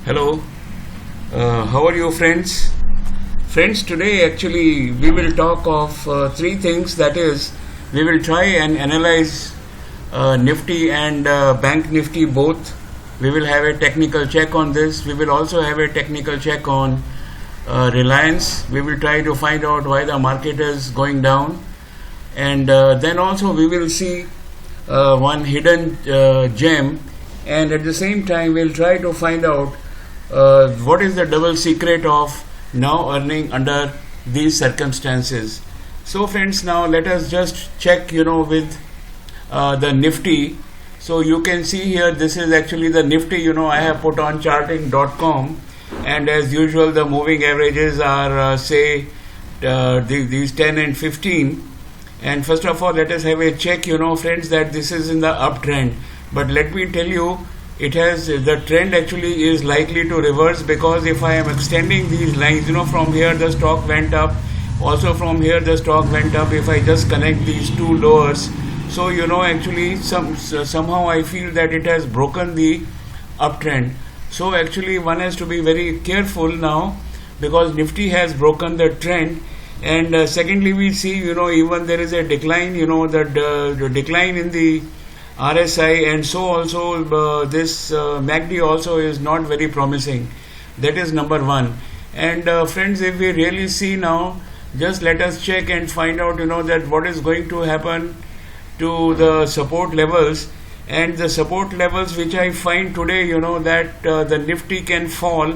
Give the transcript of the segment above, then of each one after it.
Hello, how are you, friends? Friends, today actually we will talk of three things. That is, we will try and analyze Nifty and Bank Nifty both. We will have a technical check on this. We will also have a technical check on Reliance. We will try to find out why the market is going down. And then also we will see one hidden gem, and at the same time we'll try to find out what is the double secret of now earning under these circumstances. So friends, now let us just check with the Nifty. So you can see here, this is actually the Nifty. I have put on charting.com, and as usual the moving averages are these 10 and 15. And first of all, let us have a check, friends, that this is in the uptrend. But let me tell you, the trend actually is likely to reverse, because if I am extending these lines, from here the stock went up, also from here the stock went up. If I just connect these two lowers, so actually somehow I feel that it has broken the uptrend. So actually one has to be very careful now, because Nifty has broken the trend. And secondly, we see even there is a decline, the decline in the RSI, and so also this MACD also is not very promising. That is number one. And friends, if we really see now, just let us check and find out that what is going to happen to the support levels. And the support levels which I find today, that the Nifty can fall.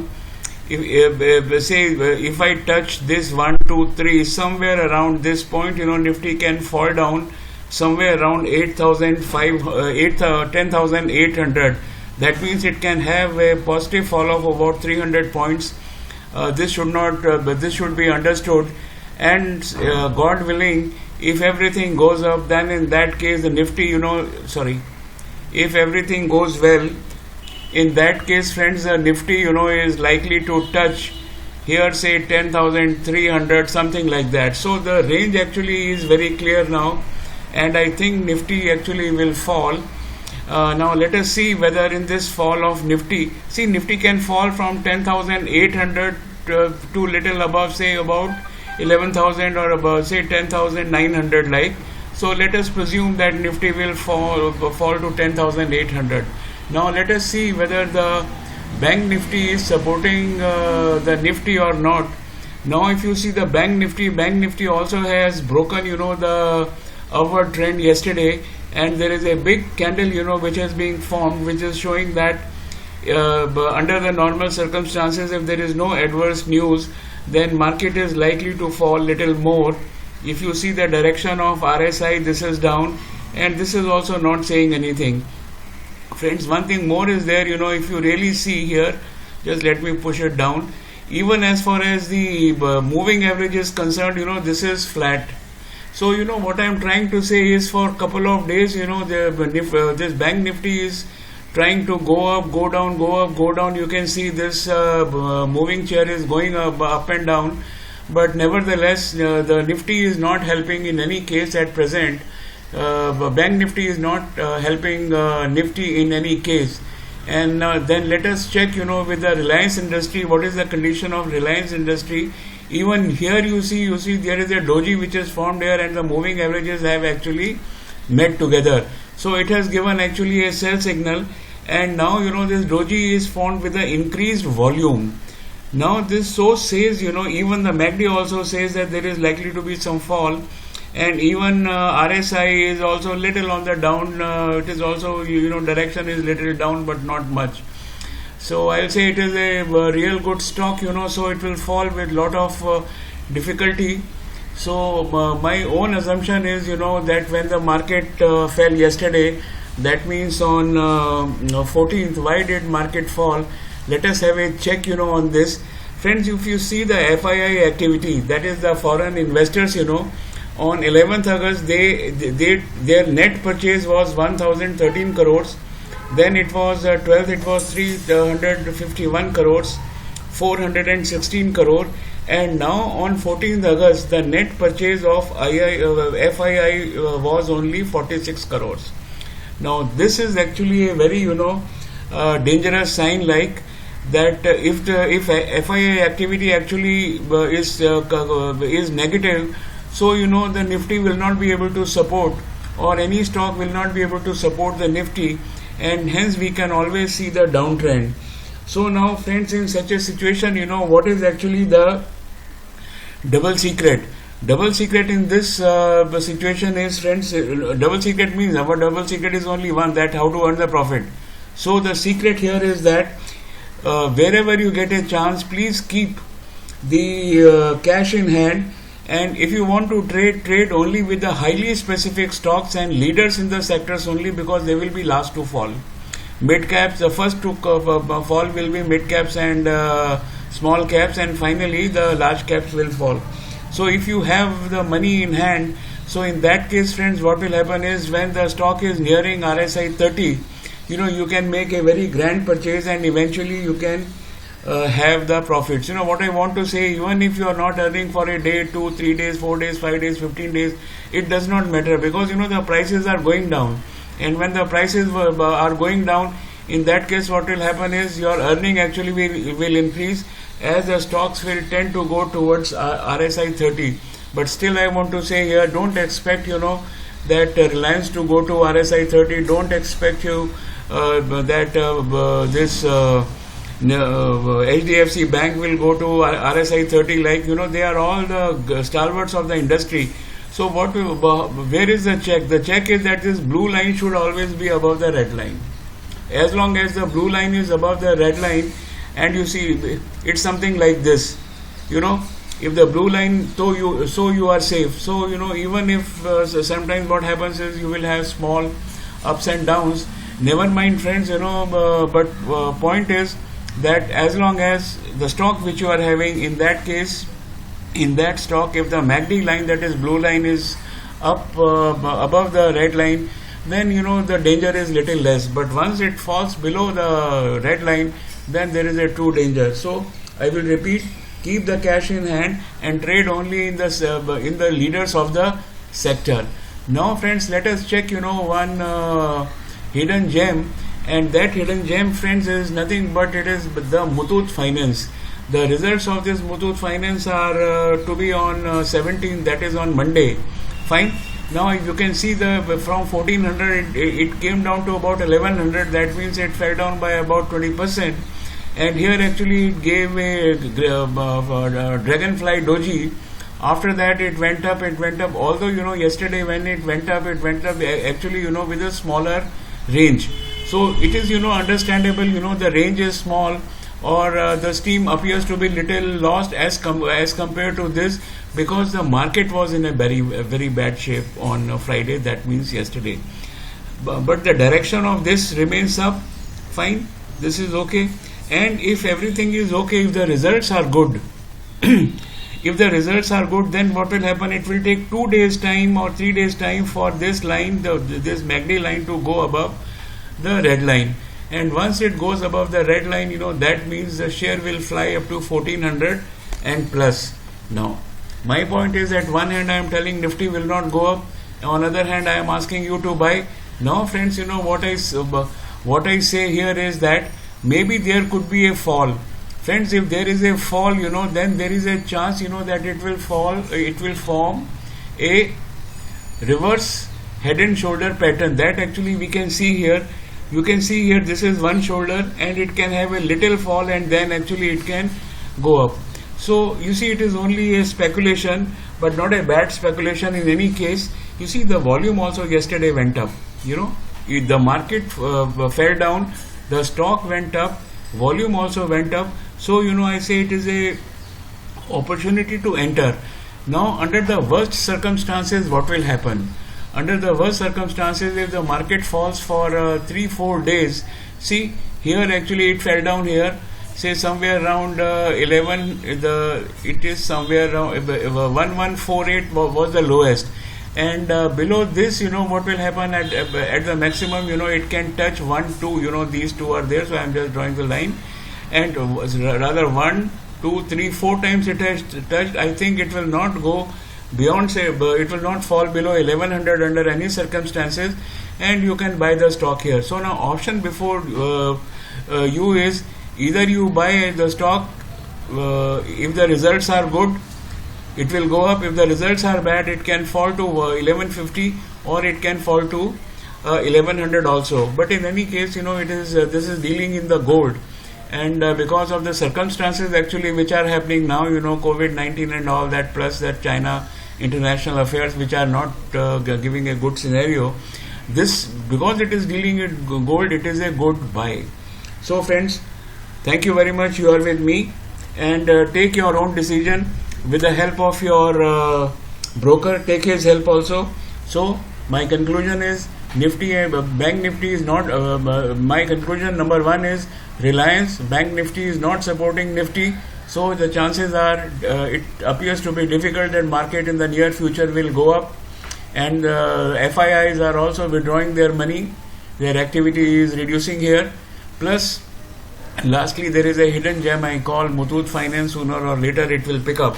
If I touch this 1, 2, 3, somewhere around this point, Nifty can fall down somewhere around 10,800. That means it can have a positive fall of about 300 points. This should be understood. And God willing, if everything goes up, then in that case the Nifty, if everything goes well, in that case, friends, the Nifty, is likely to touch here, say 10,300, something like that. So the range actually is very clear now, and I think Nifty actually will fall. Now let us see whether in this fall of Nifty, Nifty can fall from 10,800 to little above, say about 11,000 or above, say 10,900 like. So let us presume that Nifty will fall to 10,800. Now let us see whether the Bank Nifty is supporting the Nifty or not. Now if you see the Bank Nifty also has broken the upward trend yesterday, and there is a big candle which has been formed, which is showing that under the normal circumstances, if there is no adverse news, then market is likely to fall little more. If you see the direction of RSI, this is down, and this is also not saying anything. Friends, one thing more is there, if you really see here, just let me push it down. Even as far as the moving average is concerned, this is flat. So, what I am trying to say is, for a couple of days, this Bank Nifty is trying to go up, go down, go up, go down. You can see this moving chair is going up and down. But nevertheless, the Nifty is not helping in any case at present. Bank Nifty is not helping Nifty in any case. And then let us check with the Reliance Industry, what is the condition of Reliance Industry. Even here you see there is a doji which is formed here, and the moving averages have actually met together. So it has given actually a sell signal, and now this doji is formed with the increased volume. Now this says even the MACD also says that there is likely to be some fall. And even RSI is also little on the down. It is also, direction is little down, but not much. So I'll say it is a real good stock, so it will fall with lot of difficulty. So my own assumption is, that when the market fell yesterday, that means on 14th, why did market fall? Let us have a check, on this. Friends, if you see the FII activity, that is the foreign investors, on 11th August, their net purchase was 1,013 crores. Then it was 12th, it was 351 crores, 416 crore. And now on 14th August, the net purchase of FII was only 46 crores. Now this is actually a very dangerous sign, like that if FII activity actually is negative, so the Nifty will not be able to support, or any stock will not be able to support the Nifty, and hence we can always see the downtrend. So now friends, in such a situation, what is actually the double secret? Double secret in this situation is, friends, double secret means our double secret is only one, that how to earn the profit. So the secret here is that wherever you get a chance, please keep the cash in hand, and if you want to trade only with the highly specific stocks and leaders in the sectors only, because they will be last to fall. Mid caps, the first to fall will be mid caps and small caps, and finally the large caps will fall. So if you have the money in hand, so in that case, friends, what will happen is, when the stock is nearing RSI 30, you can make a very grand purchase, and eventually you can have the profits. What I want to say, even if you are not earning for a day, 2, 3 days, 4 days, 5 days, 15 days, it does not matter, because the prices are going down, and when the prices are going down, in that case what will happen is your earning actually will increase, as the stocks will tend to go towards RSI 30. But still I want to say here, don't expect that Reliance to go to RSI 30. Don't expect that this HDFC Bank will go to RSI 30. They are all the stalwarts of the industry. So where is the check? The check is that this blue line should always be above the red line. As long as the blue line is above the red line, and you see it's something like this, if the blue line, so you are safe. So even if sometimes what happens is you will have small ups and downs, never mind, friends, but point is that as long as the stock which you are having, in that case, in that stock, if the MACD line, that is blue line, is up above the red line, then the danger is little less. But once it falls below the red line, then there is a true danger. So I will repeat, keep the cash in hand and trade only in the leaders of the sector. Now friends, let us check one hidden gem, and that hidden gem, friends, is nothing but it is the Muthoot Finance. The results of this Muthoot Finance are to be on 17th, that is on Monday. Fine. Now you can see from 1400 it came down to about 1100. That means it fell down by about 20%. And here actually it gave a dragonfly doji. After that it went up. Although yesterday when it went up actually with a smaller range. So it is understandable. The range is small, or the steam appears to be little lost as compared to this, because the market was in a very bad shape on Friday, that means yesterday. But the direction of this remains up. Fine, this is okay. And if everything is okay, if the results are good, if the results are good, then what will happen? It will take 2 days time or 3 days time for this line, this MACD line, to go above the red line. And once it goes above the red line, that means the share will fly up to 1400 and plus. Now, my point is, at one hand I am telling Nifty will not go up, on other hand I am asking you to buy. Now friends, what I say here is that maybe there could be a fall. Friends, if there is a fall, then there is a chance, that it will fall, it will form a reverse head and shoulder pattern. That actually we can see here. You can see here, this is one shoulder, and it can have a little fall, and then actually it can go up. So you see, it is only a speculation, but not a bad speculation in any case. You see, the volume also yesterday went up. The market fell down, the stock went up, volume also went up. So I say it is a opportunity to enter. Now under the worst circumstances, what will happen? Under the worst circumstances, if the market falls for 3-4 days, see here actually it fell down here, say somewhere around 11, it is somewhere around 1148 was the lowest, and below this, what will happen at the maximum, it can touch 1, 2, these two are there, so I am just drawing the line, and rather 1, 2, 3, 4 times it has touched. I think it will not go beyond, say, it will not fall below 1100 under any circumstances, and you can buy the stock here. So now option before you is, Either you buy the stock, if the results are good, it will go up. If the results are bad, it can fall to 1150, or it can fall to 1100 also. But in any case, it is this is dealing in the gold, and because of the circumstances actually which are happening now, COVID-19 and all that, plus that China international affairs which are not giving a good scenario, this, because it is dealing in gold, it is a good buy. So friends, thank you very much. You are with me, and take your own decision with the help of your broker. Take his help also. So my conclusion is Nifty, Bank Nifty is not. My conclusion number one is Reliance Bank Nifty is not supporting Nifty. So the chances are it appears to be difficult that market in the near future will go up, and FIIs are also withdrawing their money. Their activity is reducing here. Plus, lastly, there is a hidden gem I call Muthoot Finance. Sooner or later it will pick up.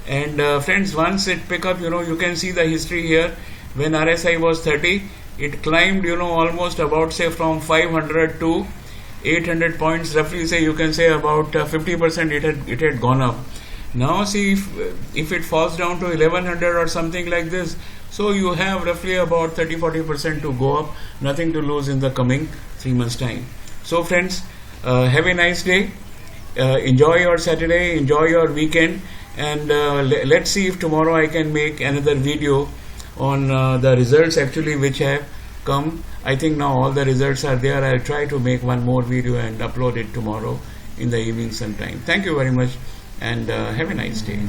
And friends, once it pick up, you can see the history here. When RSI was 30, it climbed, almost about, say, from 500 to 800 points, roughly, say, you can say about 50% it had gone up. Now see, if it falls down to 1100 or something like this, so you have roughly about 30-40% to go up, nothing to lose in the coming 3 months time. So friends, have a nice day, enjoy your Saturday, enjoy your weekend, and let's see if tomorrow I can make another video on the results actually which have come. I think now all the results are there. I'll try to make one more video and upload it tomorrow in the evening sometime. Thank you very much, and have a nice day.